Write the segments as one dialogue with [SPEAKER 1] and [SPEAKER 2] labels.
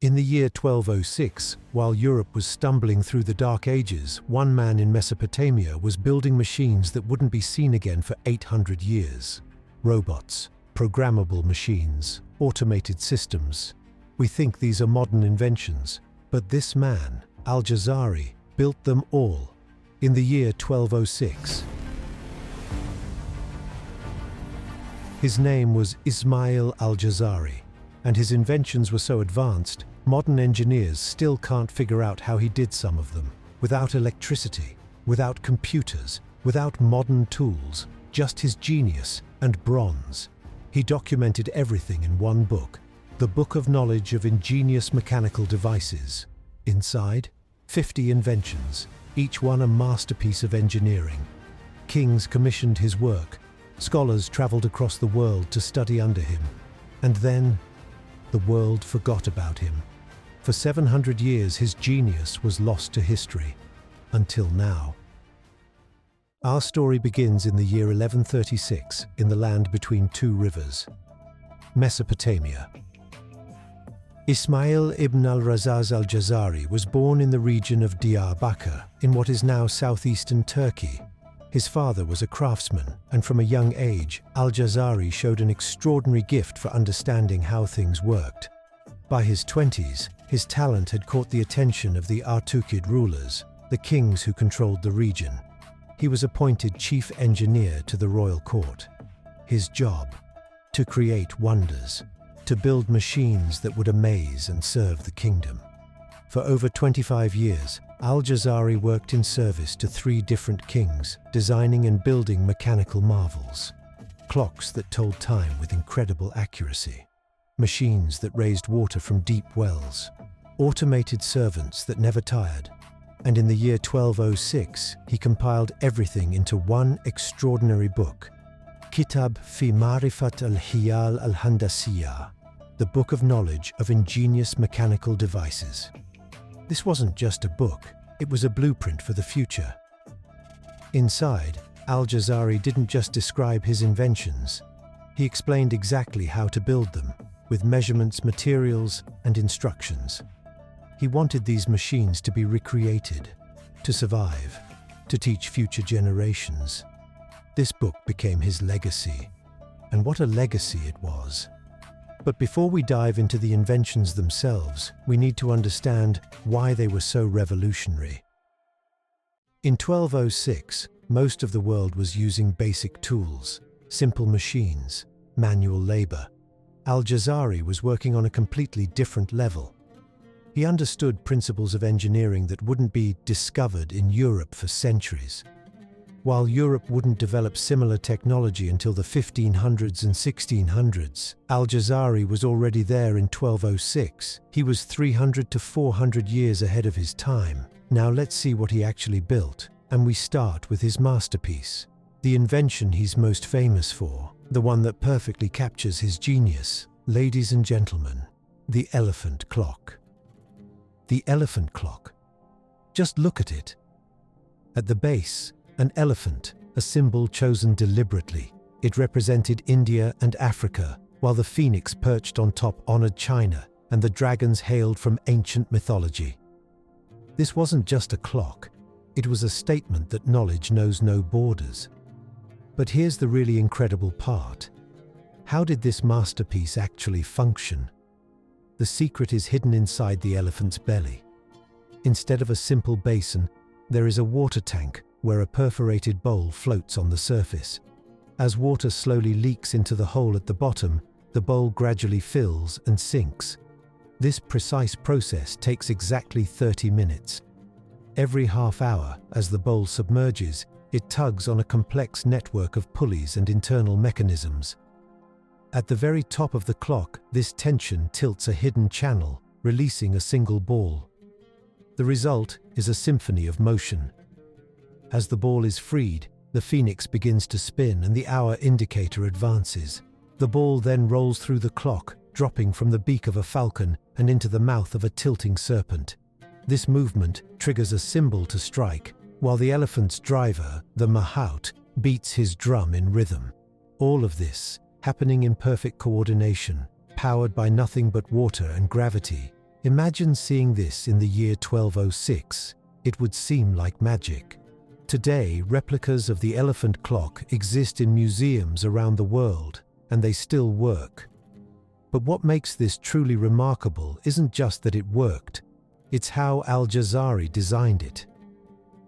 [SPEAKER 1] In the year 1206, while Europe was stumbling through the Dark Ages, one man in Mesopotamia was building machines that wouldn't be seen again for 800 years. Robots, programmable machines, automated systems. We think these are modern inventions, but this man, Al-Jazari, built them all in the year 1206. His name was Ismail al-Jazari, and his inventions were so advanced, modern engineers still can't figure out how he did some of them. Without electricity, without computers, without modern tools, just his genius and bronze. He documented everything in one book, the Book of Knowledge of Ingenious Mechanical Devices. Inside, 50 inventions, each one a masterpiece of engineering. Kings commissioned his work, scholars traveled across the world to study under him, and then the world forgot about him. For 700 years his genius was lost to history, until now. Our story begins in the year 1136 in the land between two rivers, Mesopotamia. Ismail ibn al-Razzaz al-Jazari was born in the region of Diyar Bakr in what is now southeastern Turkey. His father was a craftsman, and from a young age, al-Jazari showed an extraordinary gift for understanding how things worked. By his 20s, his talent had caught the attention of the Artuqid rulers, the kings who controlled the region. He was appointed chief engineer to the royal court. His job? To create wonders, to build machines that would amaze and serve the kingdom. For over 25 years, Al-Jazari worked in service to 3 different kings, designing and building mechanical marvels. Clocks that told time with incredible accuracy. Machines that raised water from deep wells. Automated servants that never tired. And in the year 1206, he compiled everything into one extraordinary book, Kitab fi ma'rifat al-hiyal al-handasiyya, the Book of Knowledge of Ingenious Mechanical Devices. This wasn't just a book, it was a blueprint for the future. Inside, Al-Jazari didn't just describe his inventions. He explained exactly how to build them, with measurements, materials, and instructions. He wanted these machines to be recreated, to survive, to teach future generations. This book became his legacy, and what a legacy it was. But before we dive into the inventions themselves, we need to understand why they were so revolutionary. In 1206, most of the world was using basic tools, simple machines, manual labor. Al-Jazari was working on a completely different level. He understood principles of engineering that wouldn't be discovered in Europe for centuries. While Europe wouldn't develop similar technology until the 1500s and 1600s, Al-Jazari was already there in 1206. He was 300 to 400 years ahead of his time. Now let's see what he actually built, and we start with his masterpiece, the invention he's most famous for, the one that perfectly captures his genius. Ladies and gentlemen, the elephant clock. The elephant clock. Just look at it. At the base, an elephant, a symbol chosen deliberately. It represented India and Africa, while the phoenix perched on top honored China, and the dragons hailed from ancient mythology. This wasn't just a clock, it was a statement that knowledge knows no borders. But here's the really incredible part. How did this masterpiece actually function? The secret is hidden inside the elephant's belly. Instead of a simple basin, there is a water tank where a perforated bowl floats on the surface. As water slowly leaks into the hole at the bottom, the bowl gradually fills and sinks. This precise process takes exactly 30 minutes. Every half hour, as the bowl submerges, it tugs on a complex network of pulleys and internal mechanisms. At the very top of the clock, this tension tilts a hidden channel, releasing a single ball. The result is a symphony of motion. As the ball is freed, the phoenix begins to spin and the hour indicator advances. The ball then rolls through the clock, dropping from the beak of a falcon and into the mouth of a tilting serpent. This movement triggers a cymbal to strike, while the elephant's driver, the mahout, beats his drum in rhythm. All of this, happening in perfect coordination, powered by nothing but water and gravity, Imagine seeing this in the year 1206. It would seem like magic. Today, replicas of the elephant clock exist in museums around the world, and they still work. But what makes this truly remarkable isn't just that it worked, it's how Al-Jazari designed it.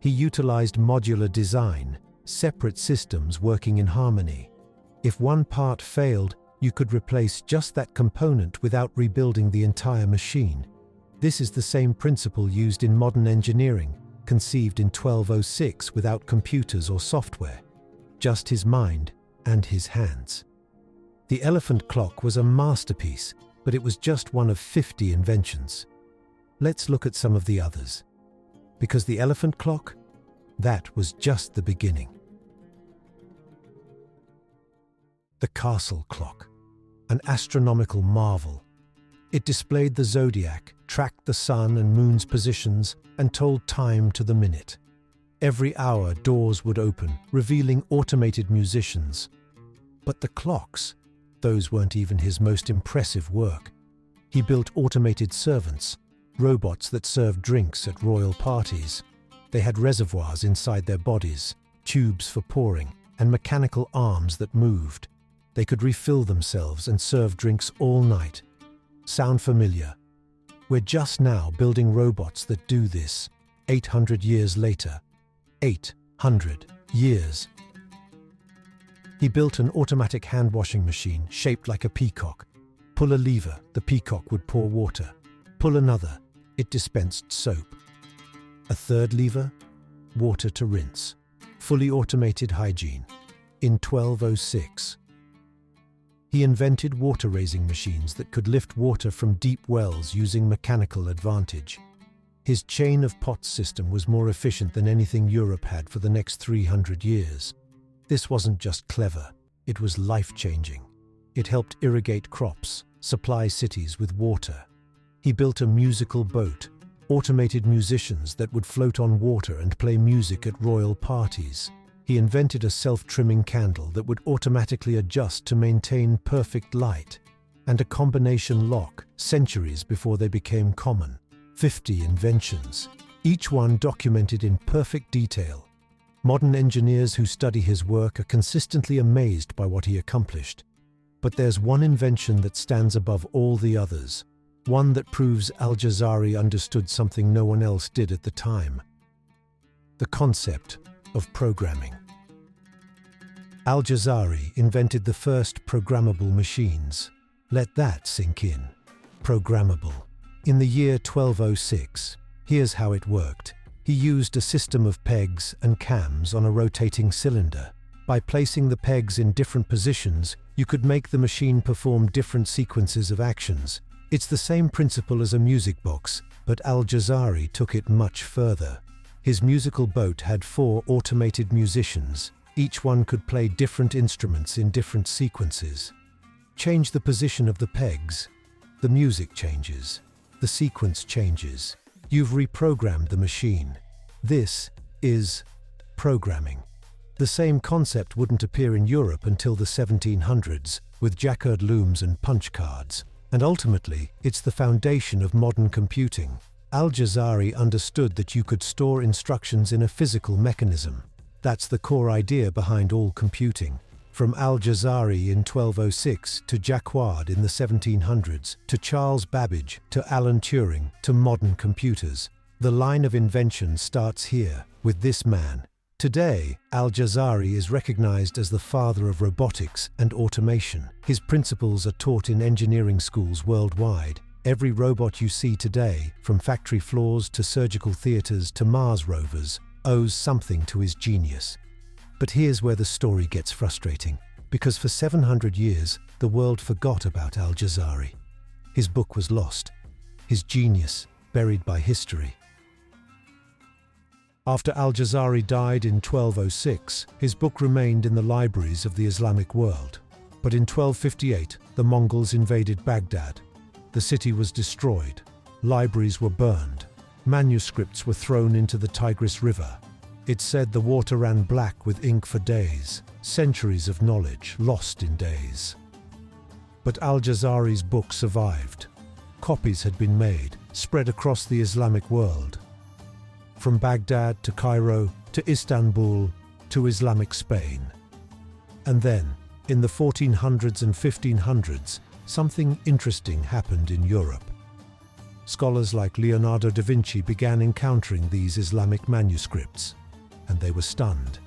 [SPEAKER 1] He utilized modular design, separate systems working in harmony. If one part failed, you could replace just that component without rebuilding the entire machine. This is the same principle used in modern engineering, conceived in 1206 without computers or software, just his mind and his hands. The elephant clock was a masterpiece, but it was just one of 50 inventions. Let's look at some of the others. Because the elephant clock, that was just the beginning. The castle clock, an astronomical marvel. It displayed the zodiac, tracked the sun and moon's positions, and told time to the minute. Every hour, doors would open, revealing automated musicians. But the clocks, those weren't even his most impressive work. He built automated servants, robots that served drinks at royal parties. They had reservoirs inside their bodies, tubes for pouring, and mechanical arms that moved. They could refill themselves and serve drinks all night. Sound familiar? We're just now building robots that do this, 800 years later. 800 years. He built an automatic hand-washing machine shaped like a peacock. Pull a lever, the peacock would pour water. Pull another, it dispensed soap. A third lever, water to rinse. Fully automated hygiene. In 1206. He invented water-raising machines that could lift water from deep wells using mechanical advantage. His chain of pots system was more efficient than anything Europe had for the next 300 years. This wasn't just clever, it was life-changing. It helped irrigate crops, supply cities with water. He built a musical boat, automated musicians that would float on water and play music at royal parties. He invented a self-trimming candle that would automatically adjust to maintain perfect light, and a combination lock centuries before they became common. 50 inventions, each one documented in perfect detail. Modern engineers who study his work are consistently amazed by what he accomplished. But there's one invention that stands above all the others, one that proves Al-Jazari understood something no one else did at the time: the concept of programming. Al-Jazari invented the first programmable machines. Let that sink in. Programmable. In the year 1206, here's how it worked. He used a system of pegs and cams on a rotating cylinder. By placing the pegs in different positions, you could make the machine perform different sequences of actions. It's the same principle as a music box, but Al-Jazari took it much further. His musical boat had 4 automated musicians. Each one could play different instruments in different sequences. Change the position of the pegs. The music changes. The sequence changes. You've reprogrammed the machine. This is programming. The same concept wouldn't appear in Europe until the 1700s, with jacquard looms and punch cards. And ultimately, it's the foundation of modern computing. Al-Jazari understood that you could store instructions in a physical mechanism. That's the core idea behind all computing. From Al-Jazari in 1206 to Jacquard in the 1700s, to Charles Babbage, to Alan Turing, to modern computers. The line of invention starts here, with this man. Today, Al-Jazari is recognized as the father of robotics and automation. His principles are taught in engineering schools worldwide. Every robot you see today, from factory floors to surgical theaters to Mars rovers, owes something to his genius. But here's where the story gets frustrating, because for 700 years, the world forgot about Al-Jazari. His book was lost, his genius buried by history. After Al-Jazari died in 1206, his book remained in the libraries of the Islamic world. But in 1258, the Mongols invaded Baghdad. The city was destroyed, libraries were burned, manuscripts were thrown into the Tigris River. It said the water ran black with ink for days, centuries of knowledge lost in days. But Al-Jazari's book survived. copies had been made, spread across the Islamic world. From Baghdad to Cairo to Istanbul to Islamic Spain. And then, in the 1400s and 1500s, something interesting happened in Europe. Scholars like Leonardo da Vinci began encountering these Islamic manuscripts, and they were stunned.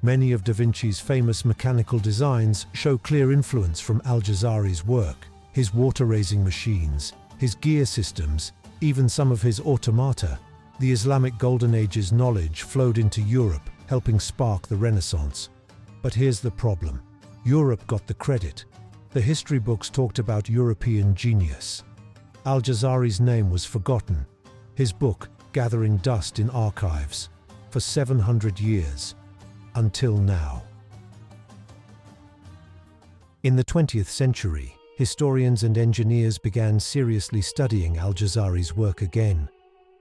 [SPEAKER 1] Many of da Vinci's famous mechanical designs show clear influence from al-Jazari's work, his water-raising machines, his gear systems, even some of his automata. The Islamic Golden Age's knowledge flowed into Europe, helping spark the Renaissance. But here's the problem. Europe got the credit. The history books talked about European genius. Al-Jazari's name was forgotten, his book gathering dust in archives, for 700 years, until now. In the 20th century, historians and engineers began seriously studying al-Jazari's work again,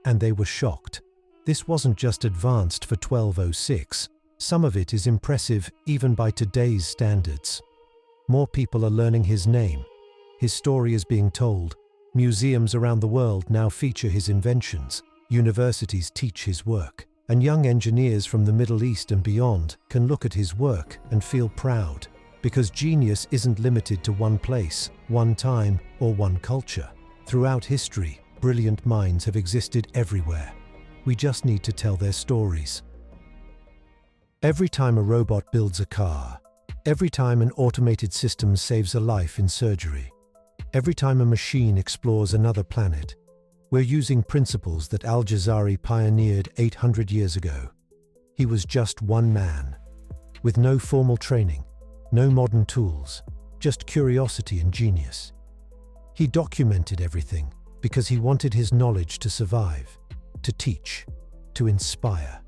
[SPEAKER 1] and they were shocked. This wasn't just advanced for 1206. Some of it is impressive even by today's standards. More people are learning his name. His story is being told. Museums around the world now feature his inventions. Universities teach his work. And young engineers from the Middle East and beyond can look at his work and feel proud. Because genius isn't limited to one place, one time, or one culture. Throughout history, brilliant minds have existed everywhere. We just need to tell their stories. Every time a robot builds a car, every time an automated system saves a life in surgery, every time a machine explores another planet, we're using principles that al-Jazari pioneered 800 years ago. He was just one man, with no formal training, no modern tools, just curiosity and genius. He documented everything because he wanted his knowledge to survive, to teach, to inspire.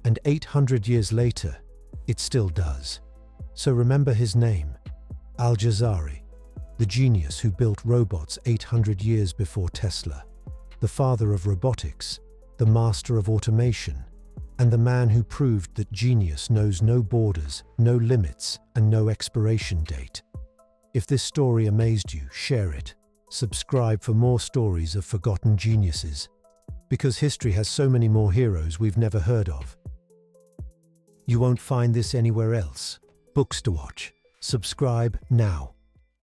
[SPEAKER 1] And 800 years later, it still does. So remember his name, Al-Jazari, the genius who built robots 800 years before Tesla, the father of robotics, the master of automation, and the man who proved that genius knows no borders, no limits, and no expiration date. If this story amazed you, share it. Subscribe for more stories of forgotten geniuses, because history has so many more heroes we've never heard of. You won't find this anywhere else. Books to watch. Subscribe now.